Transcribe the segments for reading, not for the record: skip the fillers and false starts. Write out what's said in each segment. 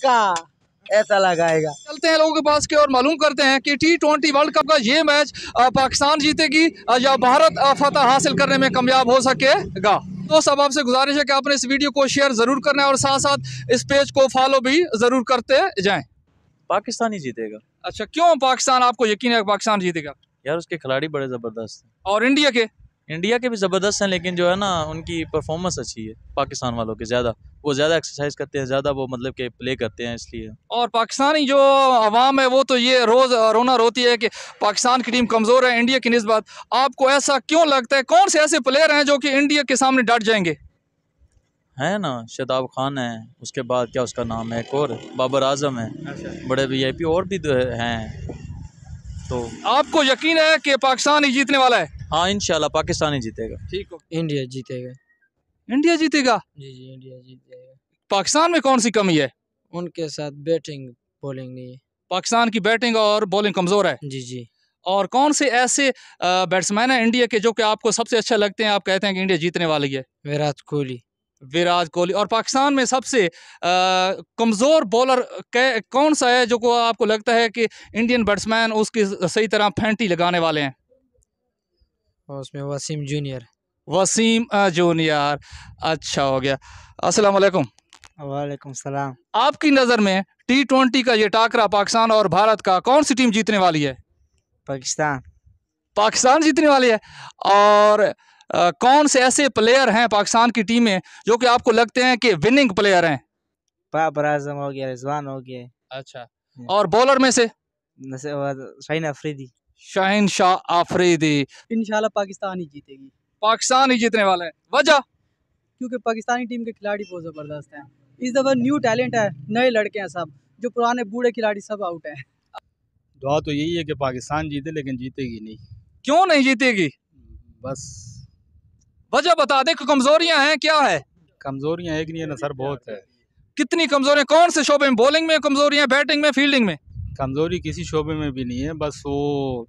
पक्का ऐसा लगाएगा। चलते हैं लोगों के पास के और मालूम करते हैं कि T20 वर्ल्ड कप का ये मैच पाकिस्तान जीतेगी या भारत फतह हासिल करने में कामयाब हो सकेगा। तो सब आपसे गुजारिश है कि आपने इस वीडियो को शेयर जरूर करना है और साथ साथ इस पेज को फॉलो भी जरूर करते जाएं। पाकिस्तान ही जीतेगा। अच्छा, क्यों पाकिस्तान? आपको यकीन है पाकिस्तान जीतेगा? यार उसके खिलाड़ी बड़े ज़बरदस्त हैं। और इंडिया के भी ज़बरदस्त हैं, लेकिन जो है ना उनकी परफॉर्मेंस अच्छी है पाकिस्तान वालों के ज़्यादा। वो ज़्यादा एक्सरसाइज करते हैं, ज़्यादा वो मतलब कि प्ले करते हैं इसलिए। और पाकिस्तानी जो अवाम है वो तो ये रोज़ रोना रोती है कि पाकिस्तान की टीम कमज़ोर है इंडिया की निस्बत। आपको ऐसा क्यों लगता है? कौन से ऐसे प्लेयर हैं जो कि इंडिया के सामने डट जाएंगे? है ना, शादाब खान है, उसके बाद क्या उसका नाम है, एक और बाबर आजम है। बड़े वीआईपी और भी हैं। तो आपको यकीन है कि पाकिस्तान ही जीतने वाला है? हाँ, इंशाल्लाह पाकिस्तान ही जीतेगा। ठीक हो, इंडिया जीतेगा। इंडिया जीतेगा? जी जी, इंडिया जीतेगा। पाकिस्तान में कौन सी कमी है? उनके साथ बैटिंग बॉलिंग नहीं है। पाकिस्तान की बैटिंग और बॉलिंग कमज़ोर है। जी जी। और कौन से ऐसे बैट्समैन हैं इंडिया के जो कि आपको सबसे अच्छे लगते हैं, आप कहते हैं कि इंडिया जीतने वाली है? विराट कोहली। विराट कोहली। और पाकिस्तान में सबसे कमज़ोर बॉलर कौन सा है जो को आपको लगता है कि इंडियन बैट्समैन उसकी सही तरह फेंटी लगाने वाले हैं? और उसमें वसीम जूनियर। वसीम जूनियर। अच्छा हो गया। अस्सलाम वालेकुम। वालेकुम सलाम। आपकी नज़र में T20 का ये टाकरा पाकिस्तान और भारत का, कौन सी टीम जीतने वाली है? पाकिस्तान। पाकिस्तान जीतने वाली है। और कौन से ऐसे प्लेयर हैं पाकिस्तान की टीम में जो कि आपको लगते हैं कि विनिंग प्लेयर हैं? बाबर आजम हो गया, रिजवान हो गया। अच्छा। और बॉलर में से? शाहीन अफरीदी। शाहीन शाह आफरीदी। इंशाल्लाह पाकिस्तान ही जीतेगी। पाकिस्तान ही जीतने वाला है। वजह? क्योंकि पाकिस्तानी टीम के खिलाड़ी बहुत ज़बरदस्त हैं। इस दफ़ा न्यू टैलेंट है, नए लड़के हैं सब, जो पुराने बूढ़े खिलाड़ी सब आउट हैं। दुआ तो यही है कि पाकिस्तान जीते, लेकिन जीतेगी नहीं। क्यों नहीं जीतेगी? बस वजह बता दे। कमजोरियां हैं, क्या है? कमजोरियां एक नहीं है ना सर, बहुत है। कितनी कमजोरियां? कौन से शोबे में? बॉलिंग में कमजोरियां, बैटिंग में, फील्डिंग में? कमजोरी किसी शोबे में भी नहीं है, बस वो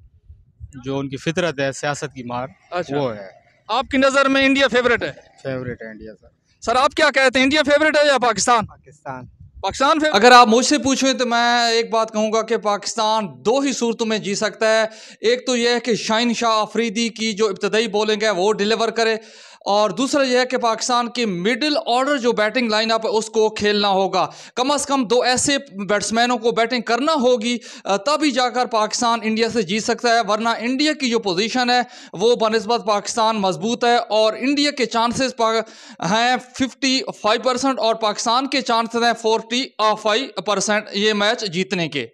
जो उनकी फितरत है, सियासत की मार। अच्छा। वो है। आपकी नज़र में इंडिया फेवरेट है? फेवरेट है इंडिया सर। सर आप क्या कहते हैं, इंडिया फेवरेट है या पाकिस्तान? पाकिस्तान। पाकिस्तान फेवरेट। अगर आप मुझसे पूछें तो मैं एक बात कहूँगा कि पाकिस्तान दो ही सूरतों में जीत सकता है। एक तो यह है कि शाहीन शाह अफरीदी की जो इब्तदाई बॉलिंग है वो डिलीवर करे, और दूसरा यह है कि पाकिस्तान की मिडिल ऑर्डर जो बैटिंग लाइनअप है उसको खेलना होगा। कम से कम दो ऐसे बैट्समैनों को बैटिंग करना होगी, तभी जाकर पाकिस्तान इंडिया से जीत सकता है। वरना इंडिया की जो पोजीशन है वो बनिस्बत पाकिस्तान मजबूत है, और इंडिया के चांसेस हैं 55% और पाकिस्तान के चांसेस हैं 45% ये मैच जीतने के।